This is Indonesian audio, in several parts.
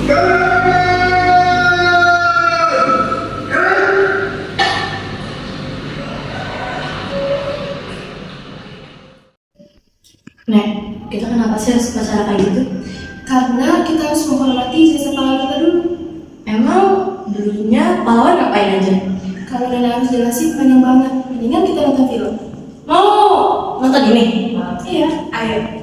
Nek, kita kenapa sih harus upacara kayak gitu? Karena kita harus menghormati jasa pahlawan kita dulu. Emang dulunya pahlawan ngapain aja? Kalau Nena harus jelasin panjang banget, mendingan kita nonton film. Mau nonton ini? Iya, ayo.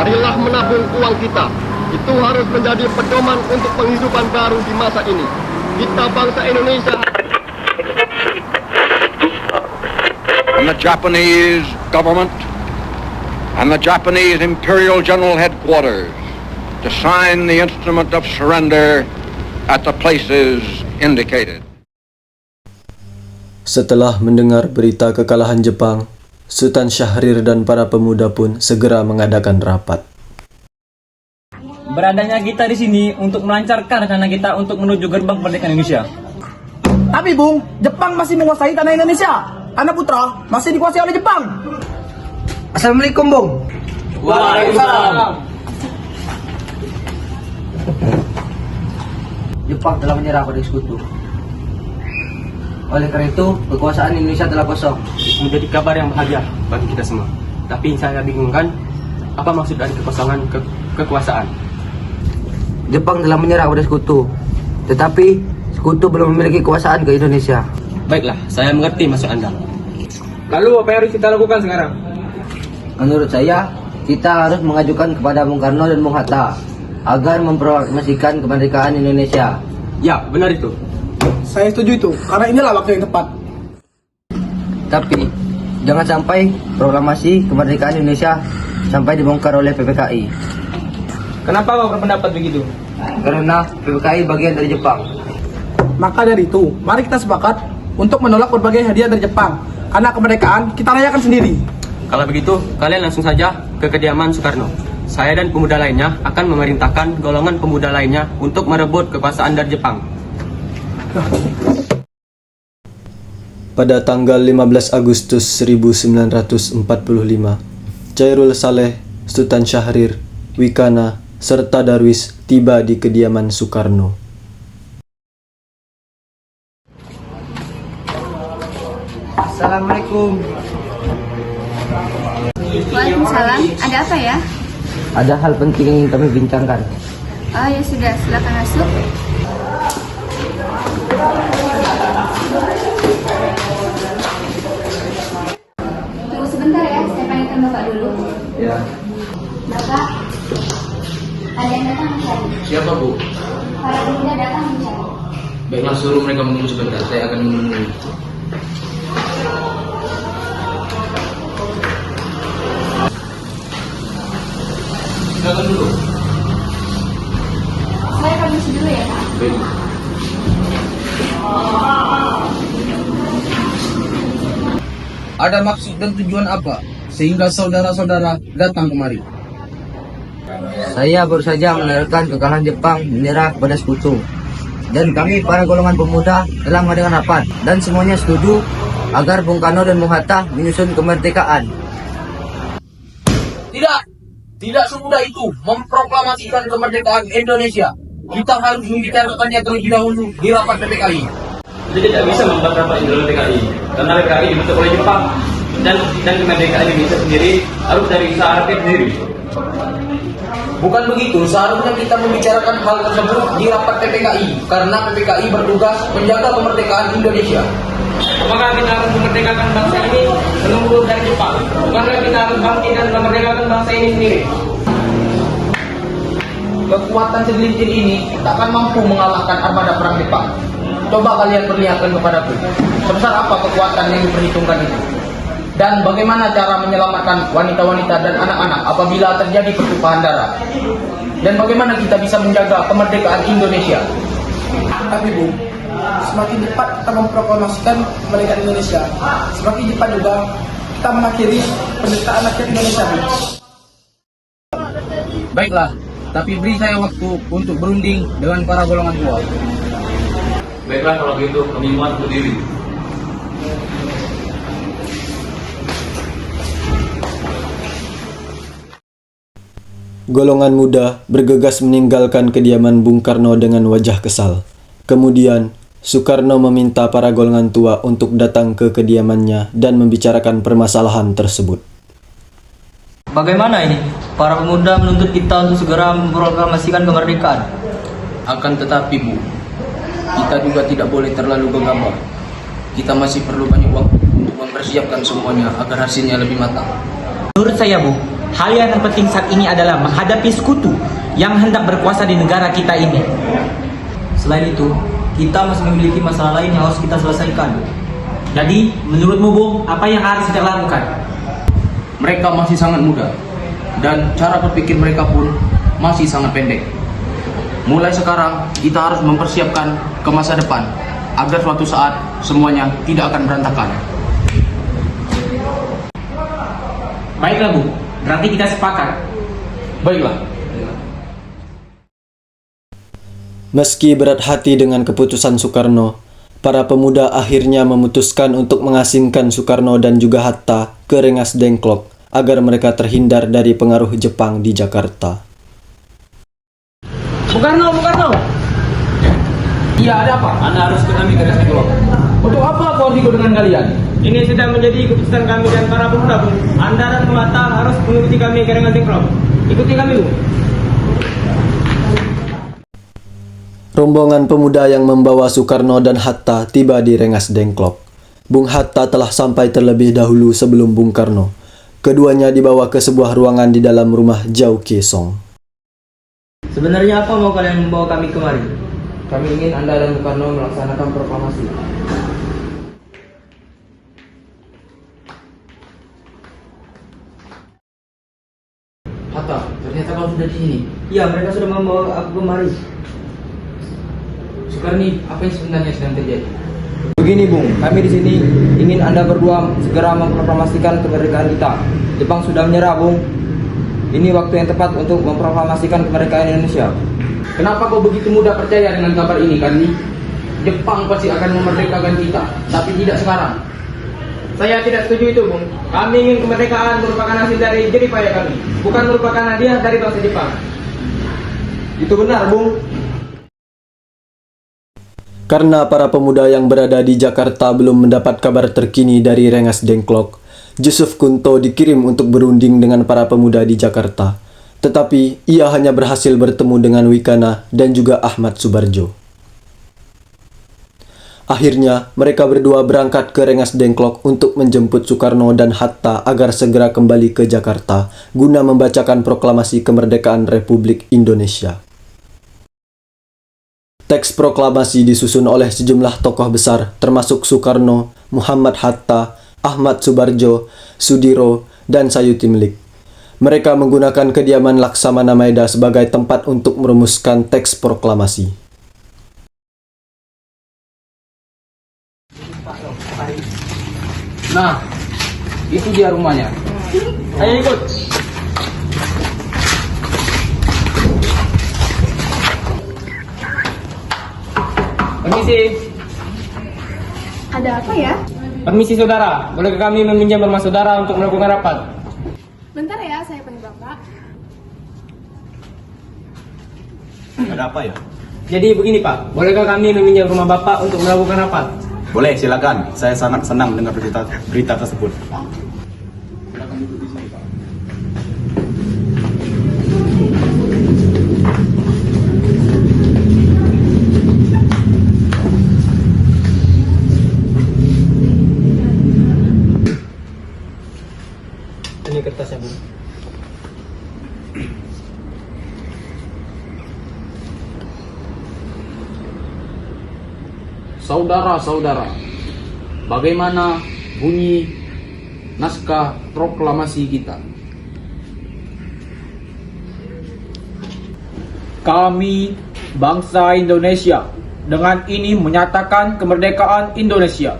Marilah menabung uang kita. Itu harus menjadi pedoman untuk penghidupan baru di masa ini. Kita bangsa Indonesia. And the Japanese government and the Japanese Imperial General Headquarters to sign the instrument of surrender at the places indicated. Setelah mendengar berita kekalahan Jepang, Sultan Syahrir dan para pemuda pun segera mengadakan rapat. Beradanya kita di sini untuk melancarkan rencana kita untuk menuju gerbang kemerdekaan Indonesia. Tapi Bung, Jepang masih menguasai tanah Indonesia. Tanah Putra masih dikuasai oleh Jepang. Assalamualaikum Bung. Waalaikumsalam. Jepang telah menyerah pada sekutu. Oleh karena itu, kekuasaan Indonesia telah kosong. Menjadi kabar yang bahagia bagi kita semua. Tapi saya bingungkan, apa maksud dari kekosongan kekuasaan? Jepang telah menyerah pada sekutu. Tetapi, sekutu belum memiliki kekuasaan ke Indonesia. Baiklah, saya mengerti maksud Anda. Lalu apa yang harus kita lakukan sekarang? Menurut saya, kita harus mengajukan kepada Bung Karno dan Bung Hatta agar memproklamasikan kemerdekaan Indonesia. Ya, benar itu. Saya setuju itu, karena inilah waktu yang tepat. Tapi, jangan sampai proklamasi kemerdekaan Indonesia sampai dibongkar oleh PPKI. Kenapa kau berpendapat begitu? Karena PPKI bagian dari Jepang. Maka dari itu, mari kita sepakat untuk menolak berbagai hadiah dari Jepang. Karena kemerdekaan kita rayakan sendiri. Kalau begitu, kalian langsung saja ke kediaman Soekarno. Saya dan pemuda lainnya akan memerintahkan golongan pemuda lainnya untuk merebut kekuasaan dari Jepang. Pada tanggal 15 Agustus 1945, Chairul Saleh, Sultan Syahrir, Wikana, serta Darwis tiba di kediaman Soekarno. Assalamualaikum. Waalaikumsalam. Ada apa ya? Ada hal penting yang ingin kami bincangkan. Oh ya sudah, silakan masuk. Tunggu sebentar ya, saya panggilkan Bapak dulu. Ya. Bapak, ada yang datang mencari. Siapa Bu? Para pemuda datang mencari. Baiklah, suruh mereka menunggu sebentar, saya akan menunggu. Silakan dulu. Saya permisi dulu ya Pak. Baik. Ada maksud dan tujuan apa sehingga saudara-saudara datang kemari? Saya baru saja menerangkan kekalahan Jepang menyerah kepada sekutu. Dan kami para golongan pemuda telah mengadakan rapat dan semuanya setuju agar Bung Karno dan Bung Hatta menyusun kemerdekaan. Tidak, Tidak semudah itu memproklamasikan kemerdekaan Indonesia. Kita harus membicarakannya terlebih dahulu di rapat PPKI. Kita tidak bisa membuat rapat dalam PKI karena PKI dibentuk oleh Jepang dan kemerdekaan Indonesia sendiri harus dari usaha rakyat sendiri. Bukan begitu, seharusnya kita membicarakan hal tersebut di rapat PPKI karena PPKI bertugas menjaga kemerdekaan Indonesia. Apakah kita harus memerdekakan bangsa ini menunggu dari Jepang? Bukankah kita harus bangkit dan memerdekakan bangsa ini sendiri? Kekuatan segelintir ini tak akan mampu mengalahkan armada perang Jepang. Coba kalian perlihatkan kepadaku, sebesar apa kekuatan yang diperhitungkan itu? Dan bagaimana cara menyelamatkan wanita-wanita dan anak-anak apabila terjadi pertumpahan darah? Dan bagaimana kita bisa menjaga kemerdekaan Indonesia? Tapi Bu, semakin cepat kita memproklamasikan kemerdekaan Indonesia, semakin cepat juga kita mengakhiri penderitaan rakyat Indonesia. Bu. Baiklah, tapi beri saya waktu untuk berunding dengan para golongan tua. Baiklah kalau gitu, kami mohon berdiri. Golongan muda bergegas meninggalkan kediaman Bung Karno dengan wajah kesal. Kemudian, Soekarno meminta para golongan tua untuk datang ke kediamannya dan membicarakan permasalahan tersebut. Bagaimana ini? Para pemuda menuntut kita untuk segera memproklamasikan kemerdekaan. Akan tetapi Bu, kita juga tidak boleh terlalu gegabah. Kita masih perlu banyak waktu untuk mempersiapkan semuanya agar hasilnya lebih matang. Menurut saya Bu, hal yang terpenting saat ini adalah menghadapi sekutu yang hendak berkuasa di negara kita ini. Selain itu, kita masih memiliki masalah lain yang harus kita selesaikan. Jadi, menurutmu Bung, apa yang harus kita lakukan? Mereka masih sangat muda dan cara berpikir mereka pun masih sangat pendek. Mulai sekarang kita harus mempersiapkan ke masa depan agar suatu saat semuanya tidak akan berantakan. Baiklah Bu, berarti kita sepakat. Baiklah. Meski berat hati dengan keputusan Soekarno, para pemuda akhirnya memutuskan untuk mengasingkan Soekarno dan juga Hatta ke Rengas Dengklok agar mereka terhindar dari pengaruh Jepang di Jakarta. Bung Karno! Iya, ada apa? Anda harus ikut kami ke Rengas Dengklok. Untuk apa aku harus ikut dengan kalian? Ini sudah menjadi keputusan kami dan para pemuda, Bu. Anda dan Bu Hatta harus mengikuti kami ke Rengas Dengklok. Ikuti kami, Bu. Rombongan pemuda yang membawa Soekarno dan Hatta tiba di Rengas Dengklok. Bung Hatta telah sampai terlebih dahulu sebelum Bung Karno. Keduanya dibawa ke sebuah ruangan di dalam rumah Jauh Kesong. Sebenarnya apa mau kalian membawa kami kemari? Kami ingin Anda dan Bung Karno melaksanakan proklamasi. Hatta, ternyata kau sudah di sini. Ya, mereka sudah membawa aku kemari. Soekarni, apa yang sebenarnya sedang terjadi? Begini Bung, kami di sini ingin Anda berdua segera memproklamasikan kemerdekaan kita. Jepang sudah menyerah Bung. Ini waktu yang tepat untuk memproklamasikan kemerdekaan Indonesia. Kenapa kau begitu mudah percaya dengan kabar ini, Karni? Jepang pasti akan memerdekakan kita, tapi tidak sekarang. Saya tidak setuju itu, Bung. Kami ingin kemerdekaan merupakan hasil dari jerih payah kami, bukan merupakan hadiah dari bangsa Jepang. Itu benar Bung. Karena para pemuda yang berada di Jakarta belum mendapat kabar terkini dari Rengas Dengklok, Jusuf Kunto dikirim untuk berunding dengan para pemuda di Jakarta. Tetapi ia hanya berhasil bertemu dengan Wikana dan juga Ahmad Subarjo. Akhirnya mereka berdua berangkat ke Rengas Dengklok untuk menjemput Soekarno dan Hatta agar segera kembali ke Jakarta guna membacakan proklamasi kemerdekaan Republik Indonesia. Teks proklamasi disusun oleh sejumlah tokoh besar termasuk Soekarno, Muhammad Hatta, Ahmad Subarjo, Sudiro, dan Sayuti Milik. Mereka menggunakan kediaman Laksamana Maeda sebagai tempat untuk merumuskan teks proklamasi. Nah, itu dia rumahnya. Ayo ikut. Permisi. Ada apa ya? Permisi saudara, bolehkah kami meminjam rumah saudara untuk melakukan rapat? Bentar ya, saya panggil Bapak. Ada apa ya? Jadi begini Pak, bolehkah kami meminjam rumah Bapak untuk melakukan rapat? Boleh, silakan. Saya sangat senang mendengar berita tersebut. Ini kertasnya Bu. Saudara-saudara, bagaimana bunyi naskah proklamasi kita? Kami, bangsa Indonesia, dengan ini menyatakan kemerdekaan Indonesia.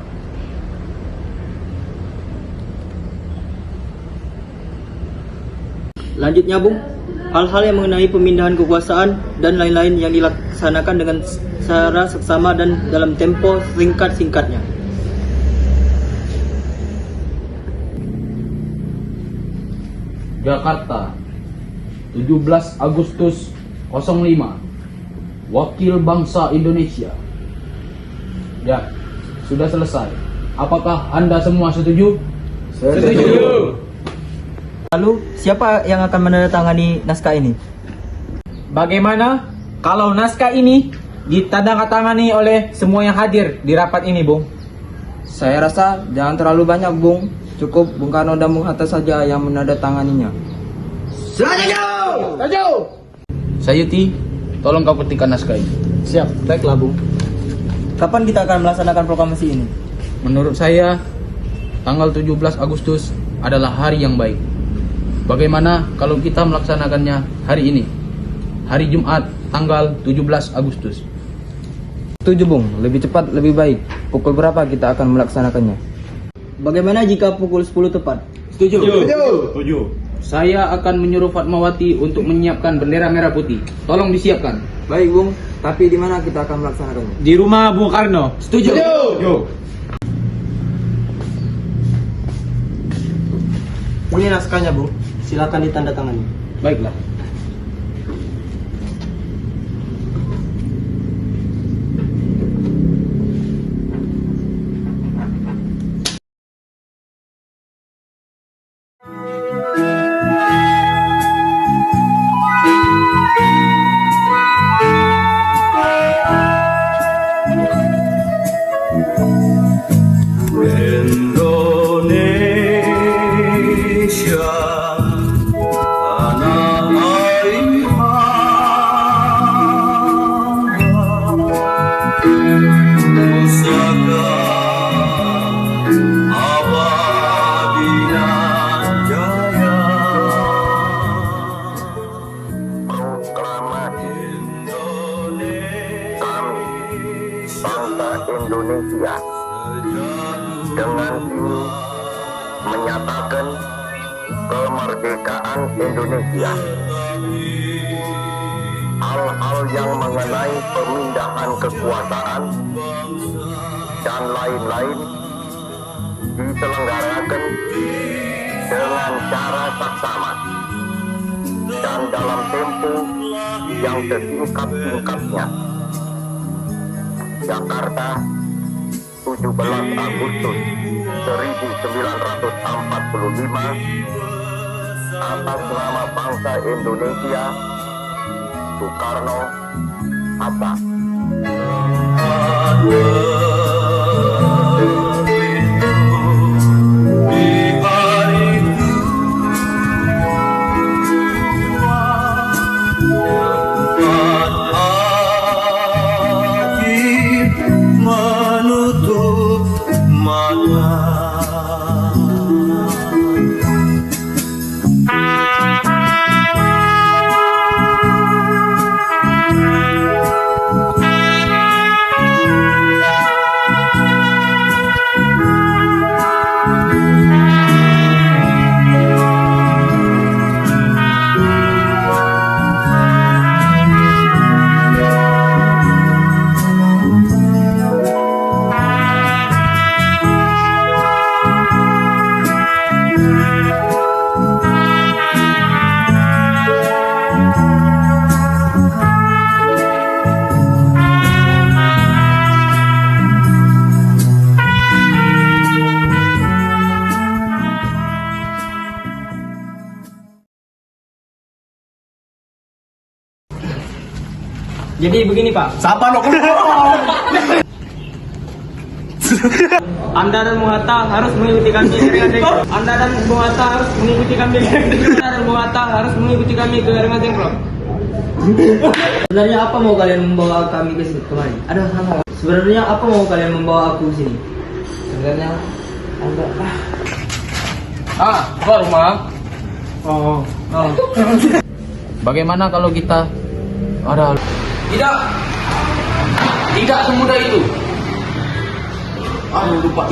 Lanjutnya Bung, hal-hal yang mengenai pemindahan kekuasaan dan lain-lain yang dilaksanakan dengan secara seksama dan dalam tempo singkat-singkatnya. Jakarta, 17 Agustus 05. Wakil Bangsa Indonesia. Ya, sudah selesai. Apakah Anda semua setuju? Setuju. Lalu, siapa yang akan menandatangani naskah ini? Bagaimana kalau naskah ini ditandatangani oleh semua yang hadir di rapat ini, Bung? Saya rasa jangan terlalu banyak, Bung. Cukup Bung Karno dan Bung Hatta saja yang menandatanganinya. Setuju. Sayuti, tolong kau petikan naskah ini. Siap, baiklah Bung. Kapan kita akan melaksanakan proklamasi ini? Menurut saya, tanggal 17 Agustus adalah hari yang baik. Bagaimana kalau kita melaksanakannya hari ini? Hari Jumat, tanggal 17 Agustus. Setuju, Bung. Lebih cepat, lebih baik. Pukul berapa kita akan melaksanakannya? Bagaimana jika pukul 10 tepat? Setuju. Setuju. Saya akan menyuruh Fatmawati untuk menyiapkan bendera merah putih. Tolong disiapkan. Baik, Bung. Tapi di mana kita akan melaksanakannya? Di rumah Bung Karno. Setuju. Ini naskahnya Bung, silakan ditandatangani. Baiklah. Indonesia dengan ini menyatakan kemerdekaan Indonesia. Hal-hal yang mengenai pemindahan kekuasaan dan lain-lain diselenggarakan dengan cara saksama dan dalam tempo yang sesingkat-singkatnya. Jakarta, 17 Agustus 1945, atas nama bangsa Indonesia, Soekarno, Hatta. Jadi begini Pak. Siapa lo? Anda dan Bung Hatta harus mengikuti kami ke Rengas. Anda dan Bung Hatta harus mengikuti kami. Anda dan Bung Hatta harus mengikuti kami ke Rengas Dengklok. Sebenarnya apa mau kalian membawa kami ke sini kemari? Ada hal. Sebenarnya apa mau kalian membawa aku ke sini? Sebenarnya Anda Keluar rumah. Bagaimana kalau kita ada? Tidak semudah itu. Lupa.